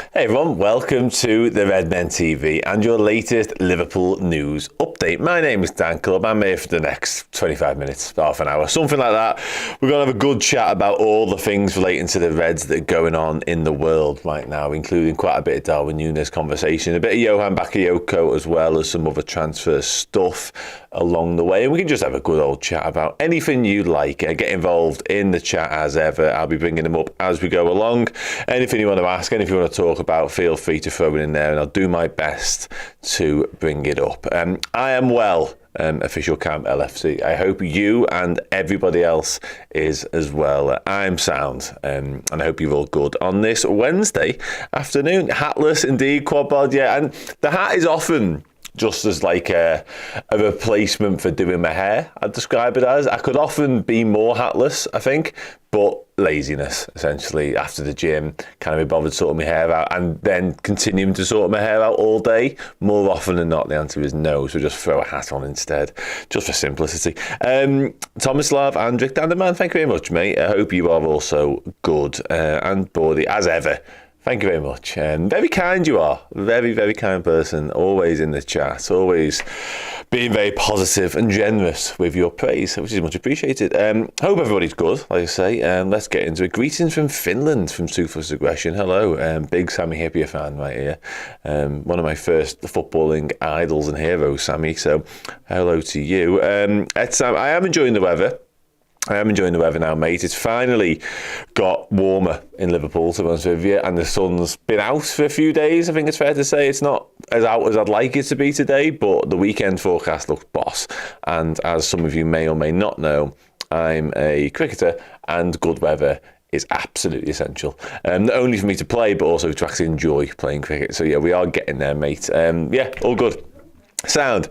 Hey everyone, welcome to the Redmen TV and your latest Liverpool news update. My name is Dan Club. I'm here for the next 25 minutes, half an hour, something like that. We're going to have a good chat about all the things relating to the Reds that are going on in the world right now, including quite a bit of Darwin Nunez conversation, a bit of Johan Bakayoko, as well as some other transfer stuff along the way. And we can just have a good old chat about anything you like. Get involved in the chat as ever. I'll be bringing them up as we go along. Anything you want to ask, anything you want to talk about, feel free to throw it in there and I'll do my best to bring it up. I am well, official camp LFC. I hope you and everybody else is as well. I'm sound, and I hope you're all good on this Wednesday afternoon. Hatless indeed, quad bod, yeah. And the hat is often just as like a replacement for doing my hair, I'd describe it as. I could often be more hatless, I think, but laziness, essentially, after the gym, can't be bothered sorting my hair out, and then continuing to sort my hair out all day. More often than not, the answer is no, so just throw a hat on instead, just for simplicity. Tomislav and Rick Danderman, thank you very much, mate. I hope you are also good and bawdy, as ever. Thank you very much. Very kind you are. Very, very kind person. Always in the chat. Always being very positive and generous with your praise, which is much appreciated. Hope everybody's good, like I say. Let's get into it. Greetings from Finland, from Toothless Aggression. Hello. Big Sammy Hippier fan right here. One of my first footballing idols and heroes, Sammy. So hello to you. I am enjoying the weather. I am enjoying the weather now, mate. It's finally got warmer in Liverpool, to be honest with you, and the sun's been out for a few days. I think it's fair to say it's not as out as I'd like it to be today, but the weekend forecast looks boss. And as some of you may or may not know, I'm a cricketer, and good weather is absolutely essential. Not only for me to play, but also to actually enjoy playing cricket. So yeah, we are getting there, mate. Yeah, all good. Sound.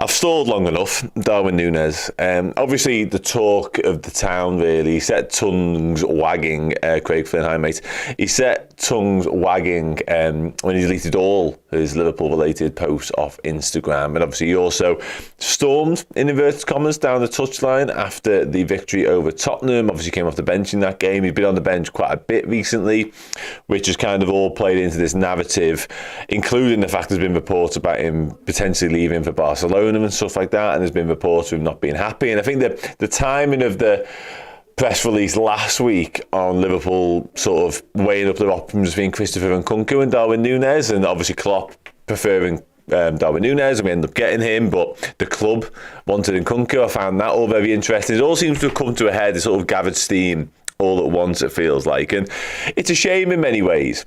I've stalled long enough. Darwin Nunez. Obviously, the talk of the town, really. He set tongues wagging, Craig Flynn, hi mate. He set tongues wagging when he deleted all his Liverpool-related posts off Instagram. And obviously, he also stormed, in inverted commas, down the touchline after the victory over Tottenham. Obviously, came off the bench in that game. He's been on the bench quite a bit recently, which has kind of all played into this narrative, including the fact there's been reports about him potentially leaving for Barcelona and stuff like that, and there's been reports of him not being happy. And I think that the timing of the press release last week on Liverpool sort of weighing up their options between Christopher Nkunku and Darwin Nunez, and obviously Klopp preferring Darwin Nunez, and we ended up getting him, but the club wanted Nkunku. I found that all very interesting. It all seems to have come to a head, it sort of gathered steam all at once, it feels like, and it's a shame in many ways,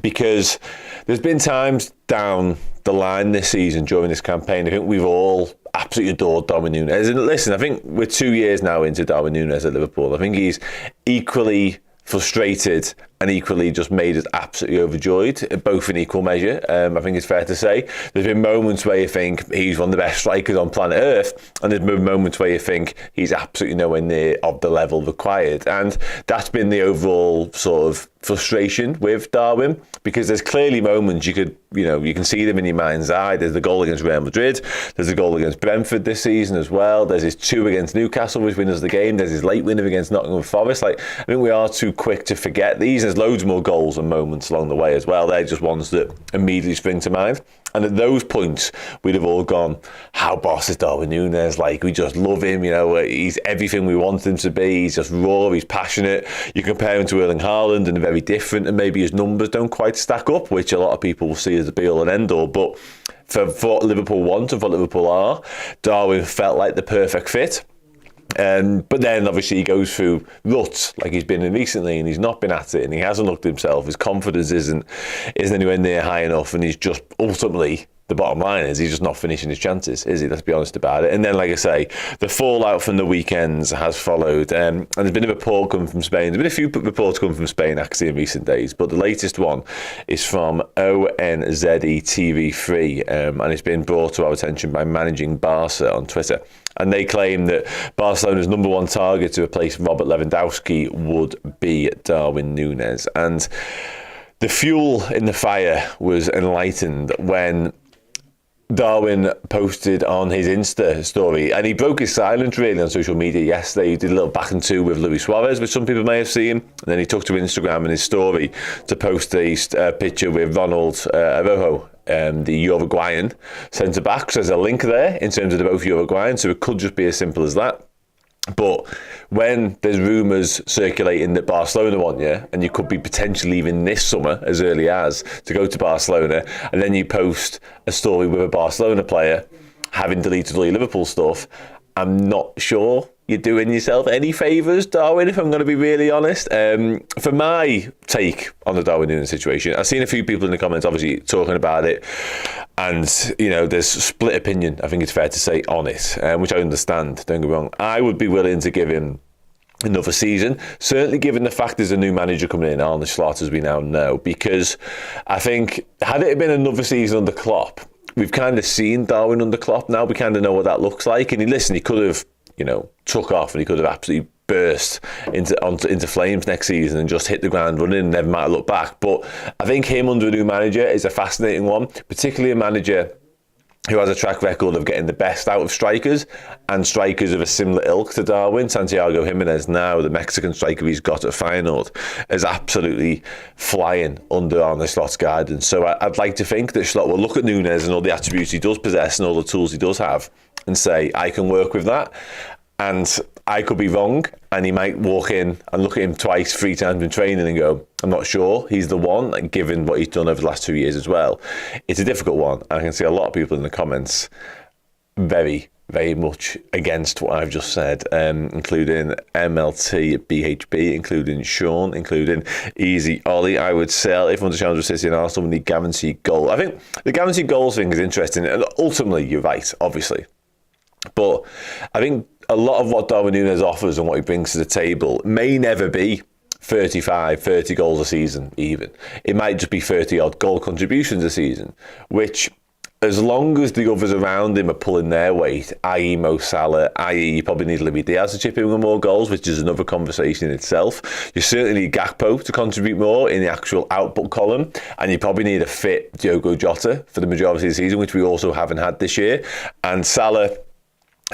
because there's been times down the line this season during this campaign, I think we've all absolutely adored Darwin Nunez. And listen, I think we're 2 years now into Darwin Nunez at Liverpool. I think he's equally frustrated and equally just made us absolutely overjoyed, both in equal measure. I think it's fair to say. There's been moments where you think he's one of the best strikers on planet Earth, and there's been moments where you think he's absolutely nowhere near of the level required. And that's been the overall sort of frustration with Darwin, because there's clearly moments you can see them in your mind's eye. There's the goal against Real Madrid. There's the goal against Brentford this season as well. There's his 2 against Newcastle, which wins the game. There's his late winner against Nottingham Forest. I think we are too quick to forget these. There's loads more goals and moments along the way as well. They're just ones that immediately spring to mind. And at those points, we'd have all gone, how boss is Darwin Nunez? Like, we just love him. He's everything we want him to be. He's just raw. He's passionate. You compare him to Erling Haaland and they're very different, and maybe his numbers don't quite stack up, which a lot of people will see as the be-all and end-all. But for what Liverpool want and what Liverpool are, Darwin felt like the perfect fit. But then obviously he goes through ruts like he's been in recently, and he's not been at it, and he hasn't looked at himself. His confidence isn't anywhere near high enough, and he's just ultimately, the bottom line is he's just not finishing his chances, is he? Let's be honest about it. And then, like I say, the fallout from the weekends has followed. And there's been a report coming from Spain. There's been a few reports coming from Spain, actually, in recent days. But the latest one is from ONZE TV3. And it's been brought to our attention by Managing Barca on Twitter. And they claim that Barcelona's number one target to replace Robert Lewandowski would be Darwin Nunez. And the fuel in the fire was enlightened when Darwin posted on his Insta story, and he broke his silence really on social media yesterday. He did a little back and two with Luis Suarez, which some people may have seen, and then he took to Instagram in his story to post a picture with Ronald Araujo, the Uruguayan centre-back. So there's a link there in terms of they're both Uruguayan, so it could just be as simple as that. But when there's rumours circulating that Barcelona want you, and you could be potentially leaving this summer as early as to go to Barcelona, and then you post a story with a Barcelona player having deleted all your Liverpool stuff, I'm not sure you're doing yourself any favours, Darwin, if I'm going to be really honest. For my take on the Darwin Nunez situation, I've seen a few people in the comments obviously talking about it, and there's split opinion, I think it's fair to say, on it, which I understand, don't get me wrong. I would be willing to give him another season, certainly given the fact there's a new manager coming in, Arne Slot, as we now know, because I think had it been another season under Klopp, we've kind of seen Darwin under Klopp now, we kind of know what that looks like, and he could have took off, and he could have absolutely burst into flames next season and just hit the ground running and never might look back. But I think him under a new manager is a fascinating one, particularly a manager who has a track record of getting the best out of strikers, and strikers of a similar ilk to Darwin. Santiago Jimenez now, the Mexican striker he's got at Feyenoord, is absolutely flying under Arne Slot's guidance. So I'd like to think that Slot will look at Nunez and all the attributes he does possess and all the tools he does have and say, I can work with that. And I could be wrong, and he might walk in and look at him twice, 3 times in training and go, I'm not sure he's the one, and given what he's done over the last 2 years as well. It's a difficult one. I can see a lot of people in the comments very, very much against what I've just said, including MLT BHB, including Sean, including Easy Ollie. I would sell if under challenge of City and Arsenal with the guaranteed goal. I think the guaranteed goals thing is interesting, and ultimately you're right, obviously. But I think a lot of what Darwin Nunez offers and what he brings to the table may never be 30 goals a season even. It might just be 30 odd goal contributions a season, which, as long as the others around him are pulling their weight, i.e. Mo Salah, i.e. you probably need Luis Diaz to chip in with more goals, which is another conversation in itself. You certainly need Gakpo to contribute more in the actual output column, and you probably need a fit Diogo Jota for the majority of the season, which we also haven't had this year. And Salah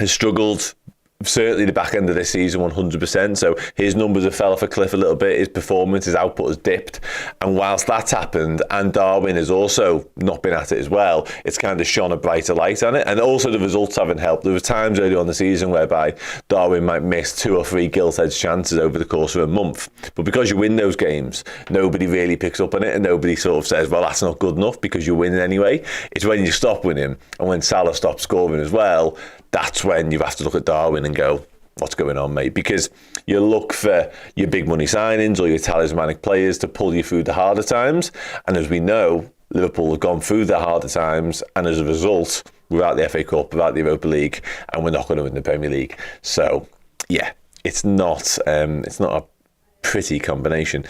has struggled, certainly the back end of this season, 100%. So his numbers have fell off a cliff a little bit. His performance, his output has dipped. And whilst that's happened, and Darwin has also not been at it as well, it's kind of shone a brighter light on it. And also the results haven't helped. There were times early on in the season whereby Darwin might miss 2 or 3 gilt-edged chances over the course of a month. But because you win those games, nobody really picks up on it, and nobody sort of says, well, that's not good enough because you're winning anyway. It's when you stop winning, and when Salah stops scoring as well, that's when you have to look at Darwin and go, what's going on, mate? Because you look for your big money signings or your talismanic players to pull you through the harder times. And as we know, Liverpool have gone through the harder times, and as a result, without the FA Cup, without the Europa League, and we're not going to win the Premier League. So, yeah, it's not a pretty combination.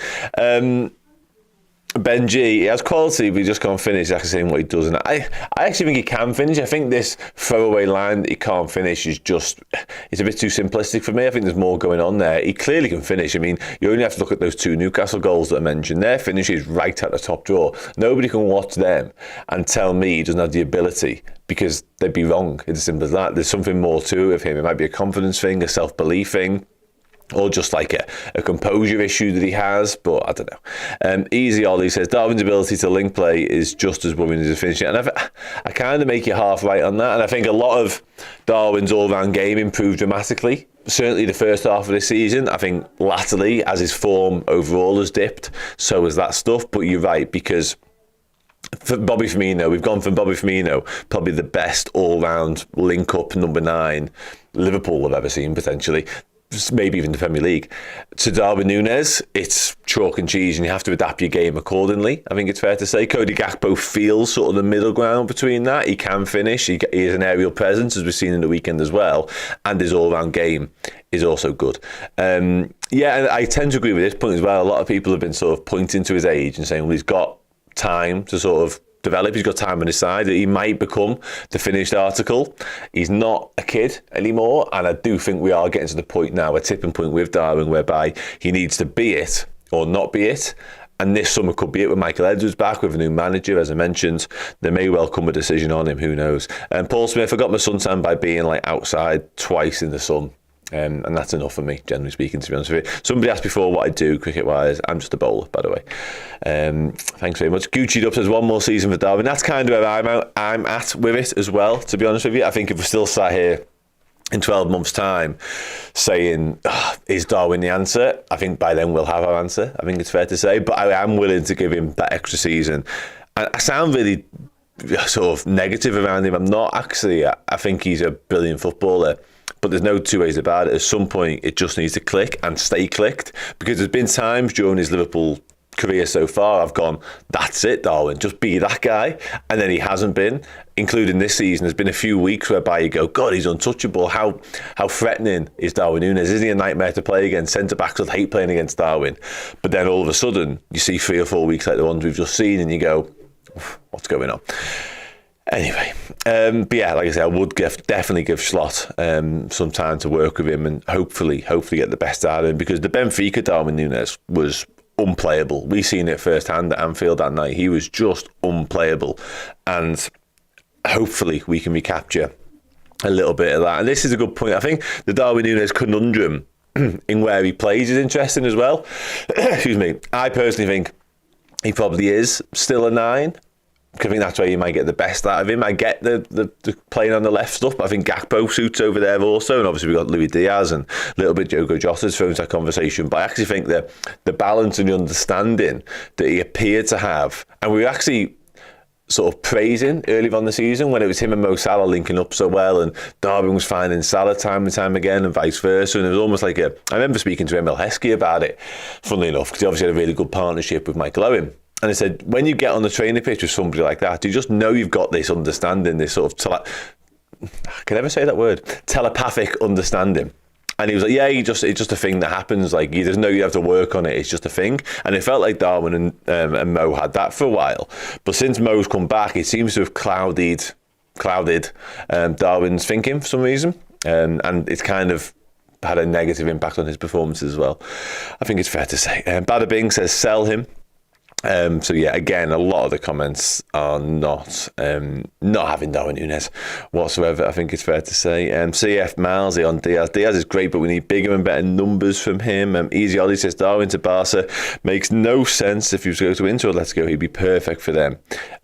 Ben G, he has quality, but he just can't finish. Exactly saying what he does, and I actually think he can finish. I think this throwaway line that he can't finish is it's a bit too simplistic for me. I think there's more going on there. He clearly can finish. I mean, you only have to look at those 2 Newcastle goals that I mentioned. Their finish is right at the top drawer. Nobody can watch them and tell me he doesn't have the ability, because they'd be wrong. It's as simple as that. There's something more to it with him. It might be a confidence thing, a self-belief thing, or just like a composure issue that he has, but I don't know. Easy Ollie says, Darwin's ability to link play is just as worrying as his finishing. And I kind of make you half right on that. And I think a lot of Darwin's all-round game improved dramatically. Certainly the first half of this season. I think latterly, as his form overall has dipped, so has that stuff. But you're right, because for Bobby Firmino, we've gone from Bobby Firmino, probably the best all-round link-up number 9 Liverpool have ever seen, potentially, maybe even the Premier League, to Darwin Nunez. It's chalk and cheese, and you have to adapt your game accordingly. I think it's fair to say Cody Gakpo feels sort of the middle ground between that. He can finish. He is an aerial presence, as we've seen in the weekend as well, and his all-round game is also good. And I tend to agree with this point as well. A lot of people have been sort of pointing to his age and saying, well, he's got time to sort of develop. He's got time on his side. He might become the finished article. He's not a kid anymore, and I do think we are getting to the point now, a tipping point with Darwin, whereby he needs to be it or not be it, And this summer could be it with Michael Edwards back with a new manager, as I mentioned. There may well come a decision on him, who knows. And Paul Smith, I got my suntan by being like outside twice in the sun. And that's enough for me, generally speaking, to be honest with you. Somebody asked before what I do cricket-wise. I'm just a bowler, by the way. Thanks very much. Gucci'd up says 1 more season for Darwin. That's kind of where I'm at with it as well, to be honest with you. I think if we're still sat here in 12 months' time saying, is Darwin the answer? I think by then we'll have our answer. I think it's fair to say. But I am willing to give him that extra season. And I sound really sort of negative around him. I'm not actually. I think he's a brilliant footballer. But there's no two ways about it. At some point, it just needs to click and stay clicked. Because there's been times during his Liverpool career so far, I've gone, that's it, Darwin, just be that guy. And then he hasn't been, including this season. There's been a few weeks whereby you go, God, he's untouchable. How threatening is Darwin Nunez? Isn't he a nightmare to play against? Centre-backs would hate playing against Darwin. But then all of a sudden, you see 3 or 4 weeks like the ones we've just seen, and you go, what's going on? Anyway, but yeah, like I said, I would definitely give Slot some time to work with him and hopefully get the best out of him, because the Benfica Darwin Nunez was unplayable. We seen it firsthand at Anfield that night. He was just unplayable, and hopefully we can recapture a little bit of that. And this is a good point. I think the Darwin Nunez conundrum in where he plays is interesting as well. Excuse me. I personally think he probably is still a 9. I think that's where you might get the best out of him. I get the playing on the left stuff, but I think Gakpo suits over there also. And obviously we've got Luis Diaz and a little bit Diogo Jota's thrown into that conversation. But I actually think that the balance and the understanding that he appeared to have, and we were actually sort of praising early on the season when it was him and Mo Salah linking up so well, and Darwin was finding Salah time and time again, and vice versa. And it was almost like I remember speaking to Emil Heskey about it, funnily enough, because he obviously had a really good partnership with Michael Owen. And I said, when you get on the training pitch with somebody like that, you just know you've got this understanding, this sort of, can I ever say that word? Telepathic understanding. And he was like, yeah, it's just a thing that happens. Like, you have to work on it. It's just a thing. And it felt like Darwin and Mo had that for a while. But since Mo's come back, it seems to have clouded Darwin's thinking for some reason. And it's kind of had a negative impact on his performances as well. I think it's fair to say. Bada Bing says, sell him. So yeah, again, a lot of the comments are not having Darwin Nunez whatsoever, I think it's fair to say. CF Malsey on Diaz. Diaz is great, but we need bigger and better numbers from him. Easy Ollie says Darwin to Barca makes no sense. If he was to go to Inter or Let's Go, he'd be perfect for them.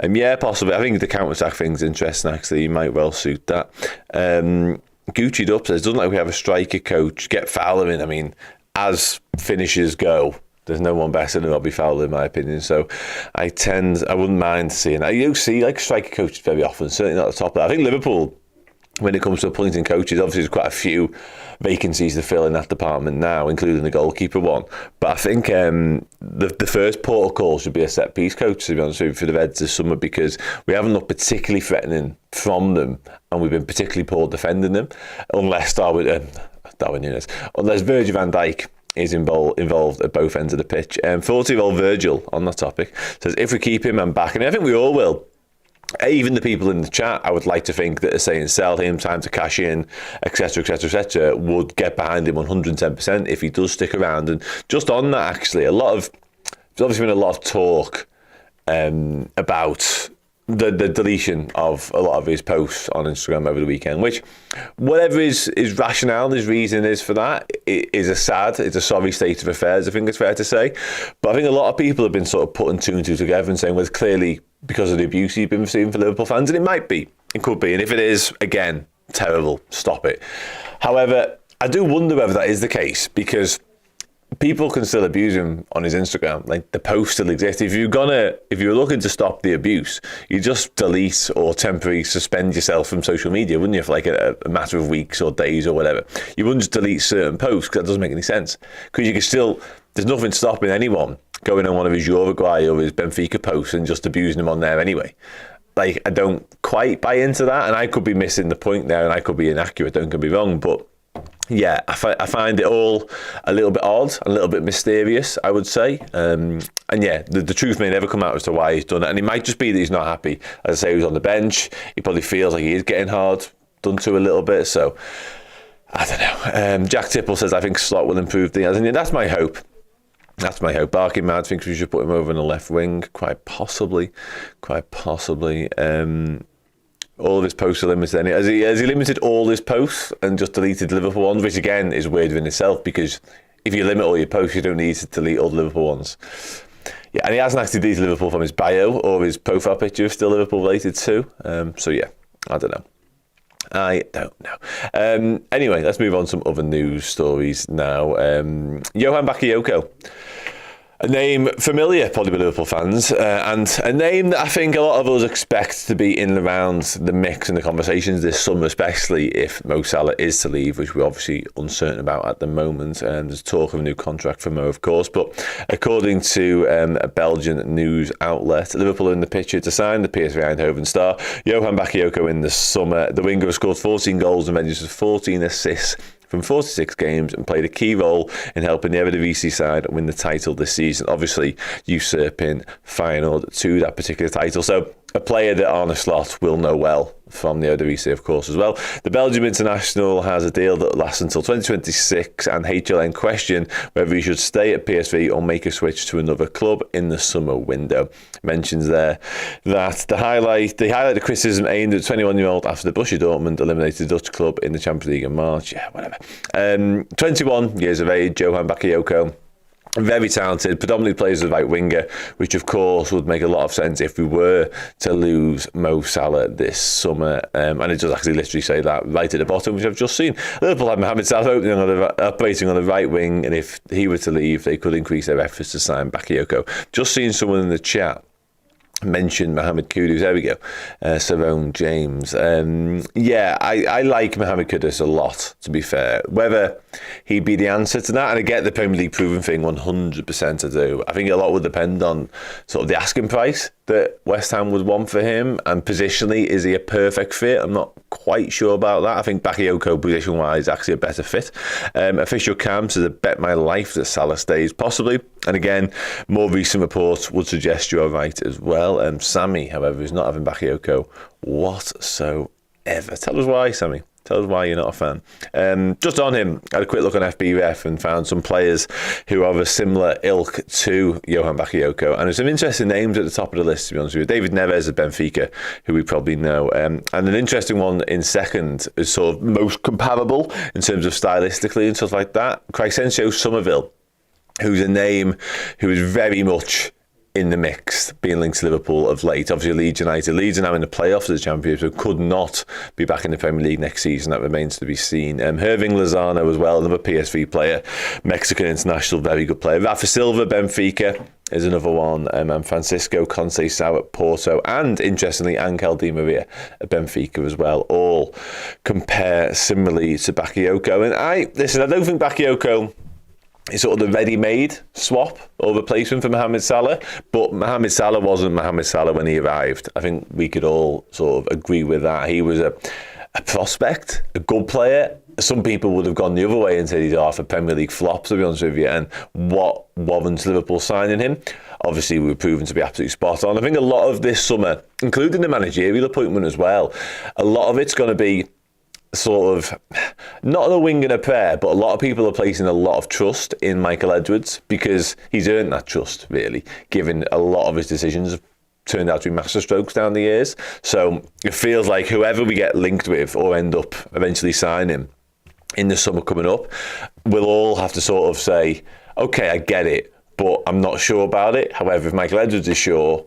Yeah, possibly. I think the counter-attack thing's interesting, actually. He might well suit that. Gucci'd up says, doesn't like we have a striker coach. Get Fowler in. I mean, as finishes go, there's no one better than Robbie Fowler, in my opinion. So I wouldn't mind seeing that. You don't see like striker coaches very often, certainly not at the top of that. I think Liverpool, when it comes to appointing coaches, obviously there's quite a few vacancies to fill in that department now, including the goalkeeper one. But I think the first port of call should be a set piece coach, to be honest with you, for the Reds this summer, because we haven't looked particularly threatening from them, and we've been particularly poor defending them, unless Darwin Nunez, unless Virgil van Dijk is involved at both ends of the pitch. 40-year-old Virgil on that topic says, if we keep him, I'm back. And I think we all will. Even the people in the chat, I would like to think, that are saying sell him, time to cash in, etc., etc., etc., would get behind him 110% if he does stick around. And just on that, actually, there's obviously been a lot of talk about the deletion of a lot of his posts on Instagram over the weekend, which, whatever his rationale, his reason is for that, it's a sorry state of affairs, I think it's fair to say. But I think a lot of people have been sort of putting 2 and 2 together and saying, well, it's clearly because of the abuse he's been receiving for Liverpool fans, and it might be, it could be, and if it is, again, terrible, stop it. However, I do wonder whether that is the case, because people can still abuse him on his Instagram. Like, the post still exists. If you're looking to stop the abuse, you just delete or temporarily suspend yourself from social media, wouldn't you, for like a matter of weeks or days or whatever. You wouldn't just delete certain posts, because that doesn't make any sense. Because you can still, there's nothing stopping anyone going on one of his Uruguay or his Benfica posts and just abusing him on there anyway. Like, I don't quite buy into that, and I could be missing the point there, and I could be inaccurate, don't get me wrong, but yeah, I find it all a little bit odd, a little bit mysterious, I would say. And yeah, the truth may never come out as to why he's done it. And it might just be that he's not happy. As I say, he was on the bench. He probably feels like he is getting hard done to a little bit. So, I don't know. Jack Tipple says, I think Slot will improve Diaz. And that's my hope. That's my hope. Barca mad thinks we should put him over on the left wing, quite possibly. All of his posts are limited. Has he limited all his posts and just deleted Liverpool ones, which again is weird in itself, because if you limit all your posts, you don't need to delete all the Liverpool ones. Yeah, and he hasn't actually deleted Liverpool from his bio or his profile picture is still Liverpool related too. So yeah, I don't know. Anyway, let's move on to some other news stories now. Johan Bakayoko. A name familiar, probably with Liverpool fans, and a name that I think a lot of us expect to be in and around the mix and the conversations this summer, especially if Mo Salah is to leave, which we're obviously uncertain about at the moment. There's talk of a new contract for Mo, of course, but according to a Belgian news outlet, Liverpool are in the picture to sign the PSV Eindhoven star Johan Bakayoko in the summer. The winger has scored 14 goals and registered 14 assists from 46 games and played a key role in helping the Eredivisie side win the title this season, obviously usurping Feyenoord to that particular title. So a player that Arne Slot will know well from the Eredivisie, of course, as well. The Belgium international has a deal that lasts until 2026, and HLN question whether he should stay at PSV or make a switch to another club in the summer window. Mentions there that they highlight the criticism aimed at 21-year-old after the Borussia Dortmund eliminated the Dutch club in the Champions League in March. Yeah, whatever. 21 years of age, Johan Bakayoko. Very talented, predominantly plays as a right winger, which of course would make a lot of sense if we were to lose Mo Salah this summer. And it does actually literally say that right at the bottom, which I've just seen. Liverpool had Mohamed Salah operating on the right wing, and if he were to leave, they could increase their efforts to sign Bakayoko. Just seeing someone in the chat mentioned Mohamed Kudus. There we go. Savone James. I like Mohamed Kudus a lot, to be fair. Whether he'd be the answer to that, and I get the Premier League proven thing 100% to do. I think a lot would depend on sort of the asking price that West Ham would want for him, and positionally, is he a perfect fit? I'm not quite sure about that. I think Bakayoko, position-wise, is actually a better fit. Official Cam says, I bet my life that Salah stays, possibly. And again, more recent reports would suggest you're right as well. Sammy, however, is not having Bakayoko whatsoever. Tell us why, Sammy. Tell us why you're not a fan. Just on him, I had a quick look on FBref and found some players who have a similar ilk to Johan Bakayoko. And there's some interesting names at the top of the list, to be honest with you. David Neves of Benfica, who we probably know. And an interesting one in second is sort of most comparable in terms of stylistically and stuff like that. Crescencio Somerville, who's a name who is very much in the mix, being linked to Liverpool of late. Obviously, Leeds United. Leeds are now in the playoffs of the Championship, so could not be back in the Premier League next season. That remains to be seen. Herving Lozano as well, another PSV player, Mexican international, very good player. Rafa Silva, Benfica, is another one. And Francisco Conceição at Porto, and interestingly, Angel Di Maria at Benfica as well. All compare similarly to Bakayoko. And I don't think Bakayoko is sort of the ready-made swap or replacement for Mohamed Salah, but Mohamed Salah wasn't Mohamed Salah when he arrived. I think we could all sort of agree with that. He was a prospect, a good player. Some people would have gone the other way and said he's half a Premier League flop, to be honest with you, and what warrants Liverpool signing him? Obviously, we were proven to be absolutely spot on. I think a lot of this summer, including the managerial appointment as well, a lot of it's going to be sort of not a wing and a prayer, but a lot of people are placing a lot of trust in Michael Edwards because he's earned that trust, really, given a lot of his decisions have turned out to be masterstrokes down the years. So it feels like whoever we get linked with or end up eventually signing in the summer coming up, we'll all have to sort of say, okay, I get it, but I'm not sure about it. However, if Michael Edwards is sure,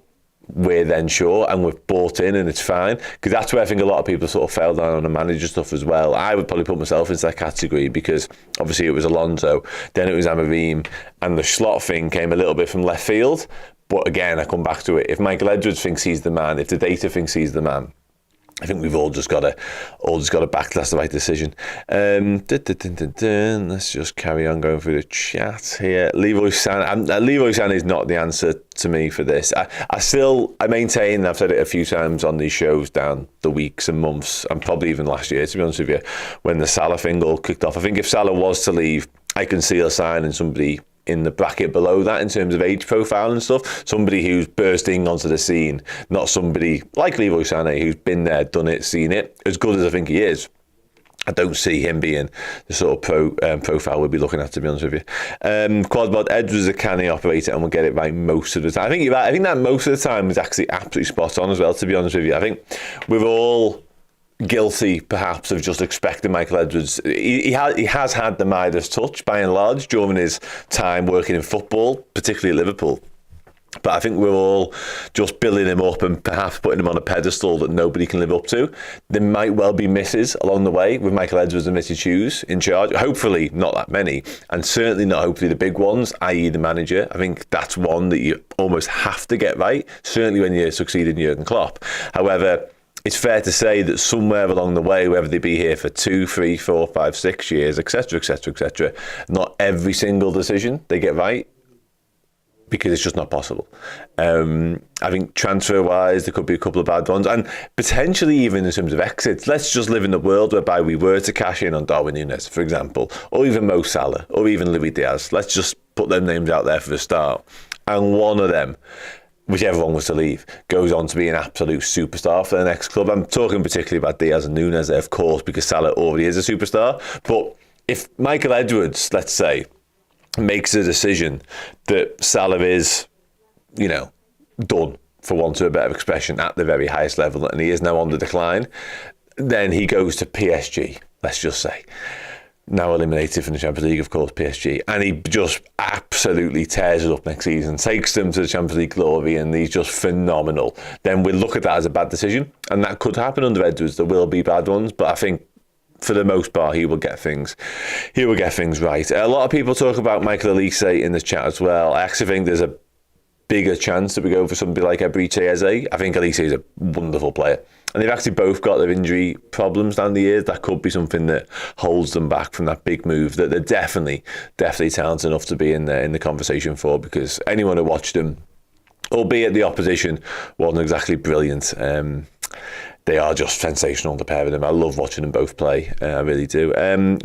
we're then sure, and we've bought in, and it's fine. Because that's where I think a lot of people sort of fell down on the manager stuff as well. I would probably put myself into that category because obviously it was Alonso, then it was Amorim, and the Slot thing came a little bit from left field. But again, I come back to it. If Michael Edwards thinks he's the man, if the data thinks he's the man, I think we've all just got to back that's the right decision. Let's just carry on going through the chat here. Leroy Sané is not the answer to me for this. I maintain, I've said it a few times on these shows down the weeks and months, and probably even last year, to be honest with you, when the Salah thing all kicked off. I think if Salah was to leave, I can see us signing somebody in the bracket below that in terms of age profile and stuff. Somebody who's bursting onto the scene, not somebody like Leroy Sané who's been there, done it, seen it, as good as I think he is. I don't see him being the sort of profile we'll be looking at, to be honest with you. Quadbod, Edwards is a canny operator and will get it right most of the time. I think you're right. I think that most of the time is actually absolutely spot on as well, to be honest with you. I think we're all guilty, perhaps, of just expecting Michael Edwards. He has had the Midas touch, by and large, during his time working in football, particularly at Liverpool. But I think we're all just building him up and perhaps putting him on a pedestal that nobody can live up to. There might well be misses along the way with Michael Edwards and Mr. Hughes in charge. Hopefully not that many, and certainly not hopefully the big ones, i.e. the manager. I think that's one that you almost have to get right, certainly when you succeed in Jurgen Klopp. However, it's fair to say that somewhere along the way, whether they be here for 2, 3, 4, 5, 6 years, etc., etc., etc., not every single decision they get right, because it's just not possible. I think transfer-wise, there could be a couple of bad ones, and potentially even in terms of exits. Let's just live in a world whereby we were to cash in on Darwin Nunez, for example, or even Mo Salah, or even Luis Diaz. Let's just put them names out there for the start. And one of them, whichever one was to leave, goes on to be an absolute superstar for the next club. I'm talking particularly about Diaz and Nunez there, of course, because Salah already is a superstar. But if Michael Edwards, let's say, makes a decision that Salah is, done, for want of a better expression, at the very highest level, and he is now on the decline, then he goes to PSG, let's just say. Now eliminated from the Champions League, of course, PSG, and he just absolutely tears it up next season, takes them to the Champions League glory, and he's just phenomenal. Then we'll look at that as a bad decision, and that could happen under Edwards. There will be bad ones, but I think for the most part, he will get things right. A lot of people talk about Michael Elise in the chat as well. I actually think there's a bigger chance that we go for somebody like Eberechi Eze. I think Elise is a wonderful player, and they've actually both got their injury problems down the years. That could be something that holds them back from that big move that they're definitely talented enough to be in the conversation for, because anyone who watched them, albeit the opposition wasn't exactly brilliant, they are just sensational, the pair of them. I love watching them both play. I really do.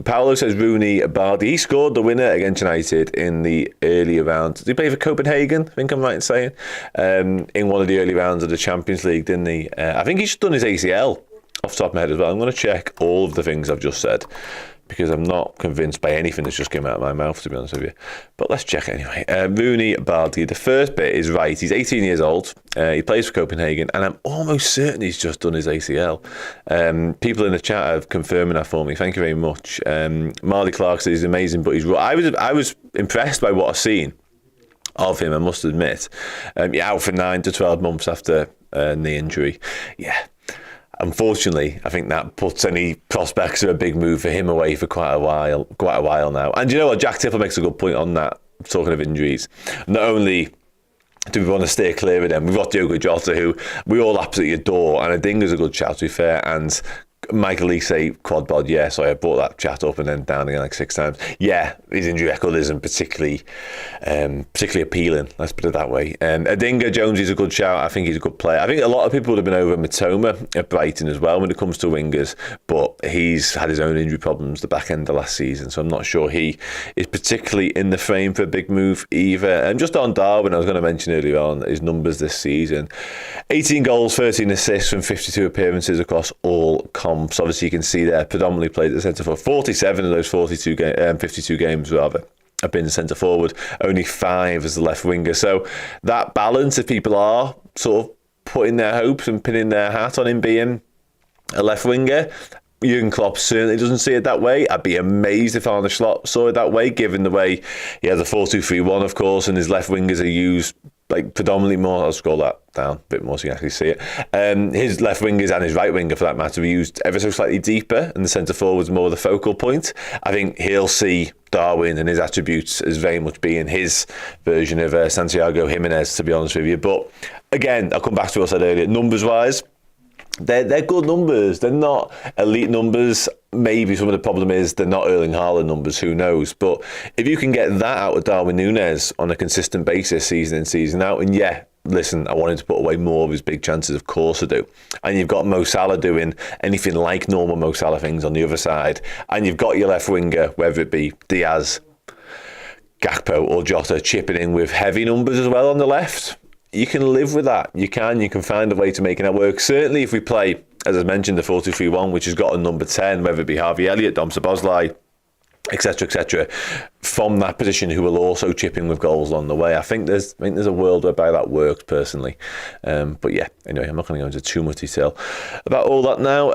Paolo says Rooney Bardi. He scored the winner against United in the earlier round. Did he play for Copenhagen? I think I'm right in saying. In one of the early rounds of the Champions League, didn't he? I think he's done his ACL off the top of my head as well. I'm going to check all of the things I've just said, because I'm not convinced by anything that's just came out of my mouth, to be honest with you. But let's check it anyway. Rooney Bardi, the first bit is right. He's 18 years old. He plays for Copenhagen, and I'm almost certain he's just done his ACL. People in the chat are confirming that for me. Thank you very much. Marley Clark says he's amazing, but he's right. I was impressed by what I've seen of him, I must admit. Out for 9 to 12 months after knee injury. Yeah. Unfortunately, I think that puts any prospects of a big move for him away for quite a while now. And you know what? Jack Tipple makes a good point on that, talking of injuries. Not only do we want to stay clear of them, we've got Diogo Jota, who we all absolutely adore, and Adinga's a good shout, to be fair, and Michael Elise, quadbod, yeah, so I brought that chat up and then down again like 6 times. Yeah, his injury record isn't particularly appealing, let's put it that way. Adinga, Jones is a good shout. I think he's a good player. I think a lot of people would have been over Mitoma at Brighton as well when it comes to wingers, but he's had his own injury problems the back end of last season, so I'm not sure he is particularly in the frame for a big move either. And just on Darwin, I was going to mention earlier on his numbers this season. 18 goals, 13 assists from 52 appearances across all comps. Obviously, you can see there, predominantly played at the centre forward. 47 of those 52 52 games, rather, have been centre forward. Only 5 as the left winger. So that balance, if people are sort of putting their hopes and pinning their hat on him being a left winger, Jurgen Klopp certainly doesn't see it that way. I'd be amazed if Arne Slot saw it that way, given the way he has a 4-2-3-1, of course, and his left wingers are used like predominantly more. I'll scroll that down a bit more so you can actually see it. His left wingers and his right winger, for that matter, are used ever so slightly deeper, and the centre forward's more the focal point. I think he'll see Darwin and his attributes as very much being his version of Santiago Jimenez, to be honest with you. But again, I'll come back to what I said earlier. Numbers wise, they're good numbers. They're not elite numbers. Maybe some of the problem is they're not Erling Haaland numbers. Who knows? But if you can get that out of Darwin Nunez on a consistent basis, season in, season out, and yeah, listen, I wanted to put away more of his big chances, of course I do. And you've got Mo Salah doing anything like normal Mo Salah things on the other side, and you've got your left winger, whether it be Diaz, Gakpo or Jota, chipping in with heavy numbers as well on the left. You can live with that. You can find a way to make it work. Certainly if we play as I mentioned, the 4-2-3-1, which has got a number 10, whether it be Harvey Elliott, Dom Szoboszlai, etc., from that position, who will also chip in with goals along the way. I think there's a world whereby that works personally. But yeah, anyway, I'm not going to go into too much detail about all that now.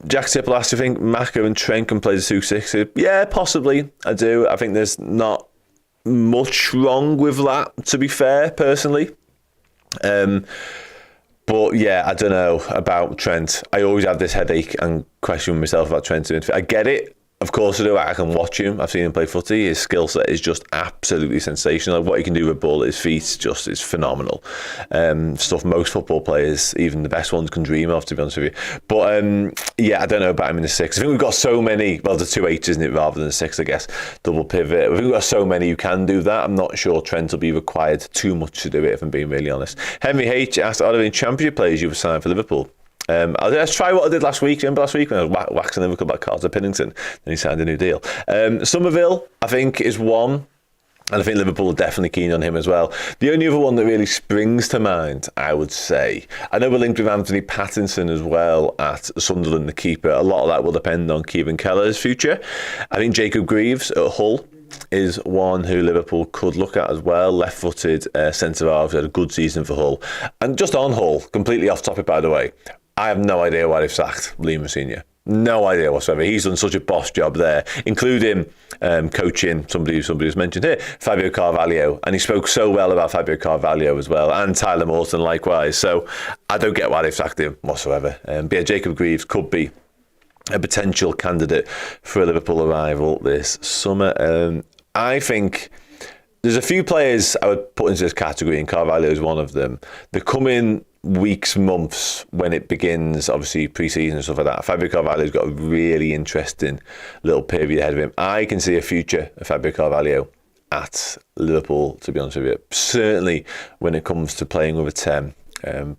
Jack Tipple asked, do you think Maka and Trent can play the 2-6? Yeah, possibly. I do. I think there's not much wrong with that, to be fair, personally. But yeah, I don't know about Trent. I always have this headache and question myself about Trent. I get it. Of course I do. I can watch him. I've seen him play footy. His skill set is just absolutely sensational. What he can do with a ball at his feet just is phenomenal. Stuff most football players, even the best ones, can dream of, to be honest with you. But yeah, I don't know about him in the 6. I think we've got so many, well, the 2-8, isn't it, rather than the 6, I guess, double pivot. I think we've got so many who can do that. I'm not sure Trent will be required too much to do it, if I'm being really honest. Henry H asked, are there any championship players you've signed for Liverpool? Let's try what I did last week. Remember last week when I was waxing Liverpool about Carter Pinnington? Then he signed a new deal. Somerville, I think, is one. And I think Liverpool are definitely keen on him as well. The only other one that really springs to mind, I would say, I know we're linked with Anthony Pattinson as well at Sunderland, the keeper. A lot of that will depend on Kieran Keller's future. I think Jacob Greaves at Hull is one who Liverpool could look at as well. Left-footed centre-half, had a good season for Hull. And just on Hull, completely off topic by the way, I have no idea why they've sacked Lima Senior. No idea whatsoever. He's done such a boss job there, including coaching somebody who's mentioned here, Fabio Carvalho. And he spoke so well about Fabio Carvalho as well, and Tyler Morton likewise. So I don't get why they've sacked him whatsoever. But yeah, Jacob Greaves could be a potential candidate for a Liverpool arrival this summer. I think there's a few players I would put into this category, and Carvalho is one of them. The coming weeks, months, when it begins, obviously pre-season and stuff like that, Fabio Carvalho's got a really interesting little period ahead of him. I can see a future of Fabio Carvalho at Liverpool, to be honest with you. Certainly when it comes to playing with a 10.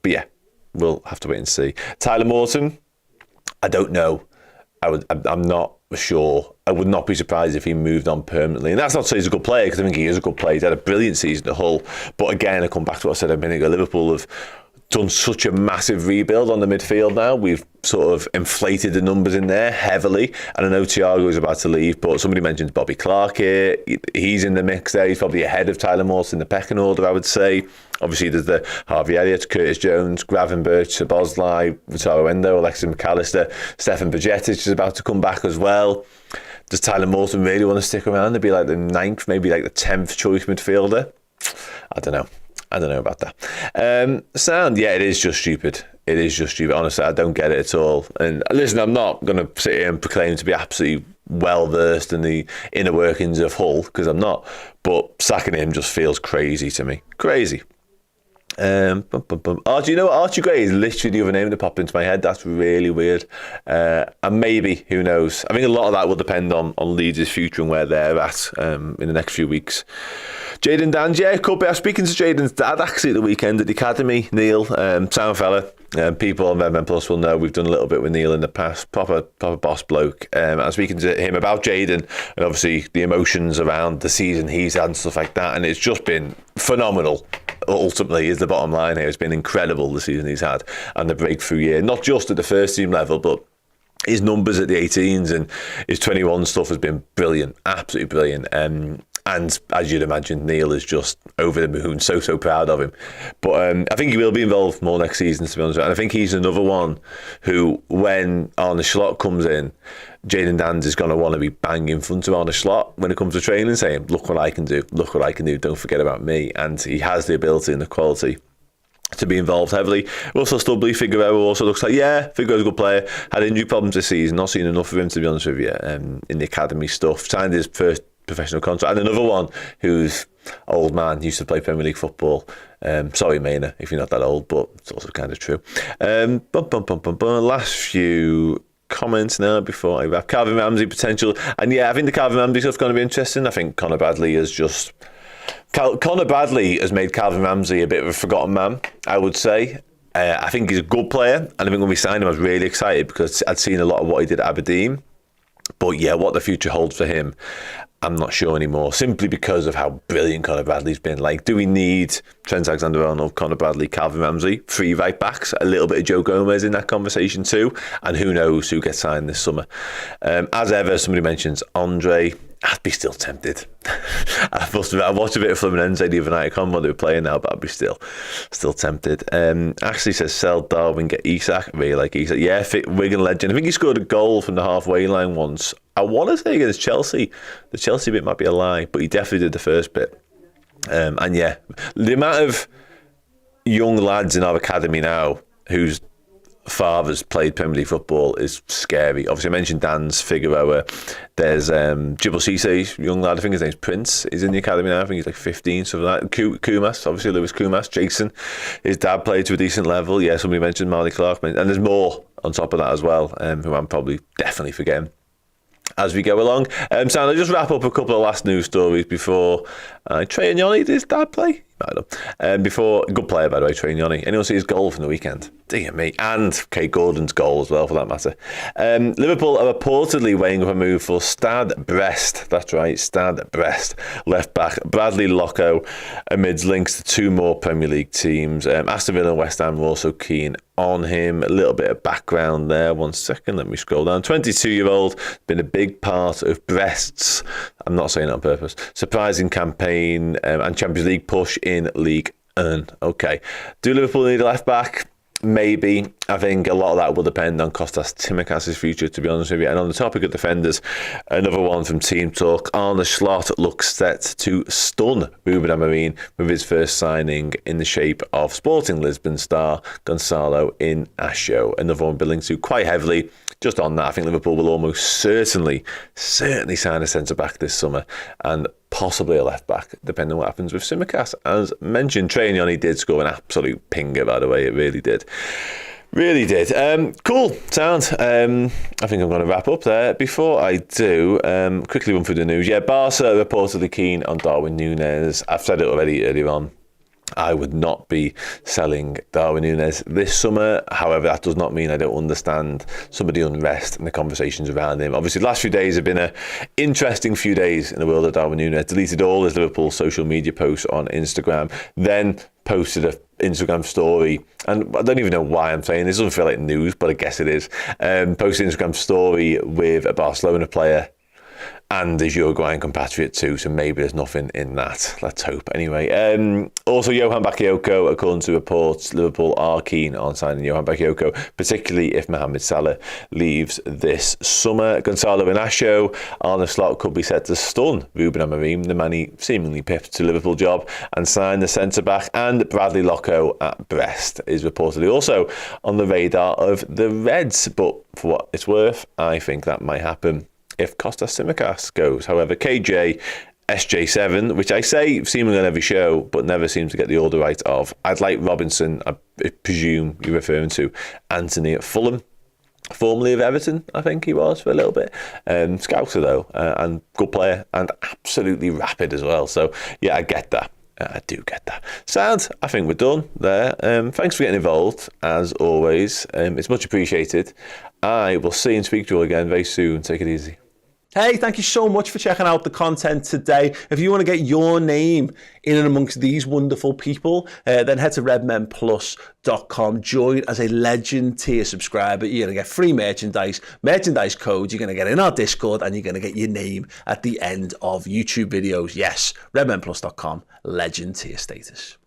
But yeah, we'll have to wait and see. Tyler Morton, I don't know. I'm not sure. I would not be surprised if he moved on permanently. And that's not to say he's a good player, because I think he is a good player. He's had a brilliant season at Hull. But again, I come back to what I said a minute ago. Liverpool have done such a massive rebuild on the midfield now. We've sort of inflated the numbers in there heavily. And I know Thiago is about to leave, but somebody mentioned Bobby Clark here. He's in the mix there. He's probably ahead of Tyler Morton in the pecking order, I would say. Obviously, there's the Harvey Elliott, Curtis Jones, Gravenberch, Szoboszlai, Wataru Endo, Alexis McAllister, Stefan Bajcetic is about to come back as well. Does Tyler Morton really want to stick around and be like the 9th, maybe like the 10th choice midfielder? I don't know. I don't know about that. Sound, yeah, it is just stupid. It is just stupid. Honestly, I don't get it at all. And listen, I'm not going to sit here and proclaim to be absolutely well-versed in the inner workings of Hull, because I'm not. But sacking him just feels crazy to me. Crazy. Archie, you know what? Archie Gray is literally the other name that popped into my head. That's really weird. And maybe, who knows? I think a lot of that will depend on Leeds' future and where they're at in the next few weeks. Jayden Dans, yeah, could be. I was speaking to Jayden's dad actually at the weekend at the academy. Neil, sound fella. People on Redmen Plus will know we've done a little bit with Neil in the past. Proper boss bloke. I was speaking to him about Jayden and obviously the emotions around the season he's had and stuff like that. And it's just been phenomenal. Ultimately, is the bottom line here. It's been incredible the season he's had and the breakthrough year, not just at the first team level, but his numbers at the 18s and his 21 stuff has been brilliant, absolutely brilliant. And as you'd imagine, Neil is just over the moon, so proud of him. But I think he will be involved more next season, to be honest. And I think he's another one who, when Arne Slot comes in, Jayden Dans is going to want to be bang in front of Arne Slot when it comes to training, saying, look what I can do, don't forget about me. And he has the ability and the quality to be involved heavily. Russell Stubley, Figueroa also looks like, yeah, Figueroa's a good player. Had injury problems this season, not seen enough of him, to be honest with you, in the academy stuff. Signed his first professional contract. And another one who's old man, used to play Premier League football. Sorry, Maynard, if you're not that old, but it's also kind of true. Last few comments now before I wrap. Calvin Ramsey potential. And yeah, I think the Calvin Ramsey stuff's going to be interesting. I think Conor Bradley has made Calvin Ramsey a bit of a forgotten man, I would say. I think he's a good player, and I think when we signed him, I was really excited because I'd seen a lot of what he did at Aberdeen. But yeah, what the future holds for him, I'm not sure anymore, simply because of how brilliant Conor Bradley's been. Like, do we need Trent Alexander-Arnold, Conor Bradley, Calvin Ramsey, 3 right backs, a little bit of Joe Gomez in that conversation too? And who knows who gets signed this summer? As ever, somebody mentions Andre. I'd be still tempted. I watched a bit of Fluminense the other night. I can't remember what they were playing now, but I'd be still tempted. Ashley says, sell Darwin, get Isak. I really like Isak. Yeah, Wigan legend. I think he scored a goal from the halfway line once. I want to say against Chelsea. The Chelsea bit might be a lie, but he definitely did the first bit. And yeah, the amount of young lads in our academy now whose fathers played Premier League football is scary. Obviously, I mentioned Dan's Figueroa. There's Djibril Cissé's young lad. I think his name's Prince. He's in the academy now. I think he's like 15, something like that. Kumas, obviously Lewis Kumas. Jason, his dad played to a decent level. Yeah, somebody mentioned Marley Clark. And there's more on top of that as well, who I'm probably definitely forgetting as we go along. So I'll just wrap up a couple of last news stories before Trey and Yanni. Did his dad play? Before, good player by the way, Trey Yanni. Anyone see his goal from the weekend? Dear me. And Kate Gordon's goal as well, for that matter. Liverpool are reportedly weighing up a move for Stade Brest. That's right, Stade Brest. Left back Bradley Locko, amidst links to 2 more Premier League teams. Aston Villa and West Ham were also keen on him. A little bit of background there. 1 second, let me scroll down. 22-year-old, been a big part of Brest's, I'm not saying it on purpose, surprising campaign and Champions League push in League 1. Okay. Do Liverpool need a left back? Maybe. I think a lot of that will depend on Kostas Tsimikas' future, to be honest with you. And on the topic of defenders, another one from Team Talk. Arne Slot looks set to stun Ruben Amorim with his first signing in the shape of Sporting Lisbon star Gonçalo Inácio. Another one billing to quite heavily. Just on that, I think Liverpool will almost certainly sign a centre-back this summer, and possibly a left-back, depending on what happens with Tsimikas. As mentioned, Trey Yanni did score an absolute pinger, by the way. It really did. Really did. Cool. Sound. I think I'm going to wrap up there. Before I do, quickly run through the news. Yeah, Barca reportedly keen on Darwin Nunez. I've said it already earlier on. I would not be selling Darwin Nunez this summer. However, that does not mean I don't understand some of the unrest and the conversations around him. Obviously, the last few days have been an interesting few days in the world of Darwin Nunez. Deleted all his Liverpool social media posts on Instagram, then posted an Instagram story, and I don't even know why I'm saying this. It doesn't feel like news, but I guess it is. Posted an Instagram story with a Barcelona player and his Uruguayan compatriot too, so maybe there's nothing in that. Let's hope. Anyway, also Johan Bakayoko, according to reports, Liverpool are keen on signing Johan Bakayoko, particularly if Mohamed Salah leaves this summer. Gonçalo Inácio, Arne Slot could be set to stun Ruben Amorim, the man he seemingly pipped to Liverpool job, and sign the centre-back. And Bradley Locko at Brest is reportedly also on the radar of the Reds, but for what it's worth, I think that might happen if Kostas Tsimikas goes. However, KJ SJ7, which I say seemingly on every show, but never seems to get the order right of. I'd like Robinson, I presume you're referring to Anthony at Fulham, formerly of Everton, I think he was for a little bit. Scouser though, and good player, and absolutely rapid as well. So yeah, I get that. I do get that. Sound, I think we're done there. Thanks for getting involved, as always. It's much appreciated. I will see and speak to you all again very soon. Take it easy. Hey, thank you so much for checking out the content today. If you want to get your name in and amongst these wonderful people, then head to redmenplus.com. Join as a Legend tier subscriber. You're going to get free merchandise codes. You're going to get in our Discord, and you're going to get your name at the end of YouTube videos. Yes, redmenplus.com, Legend tier status.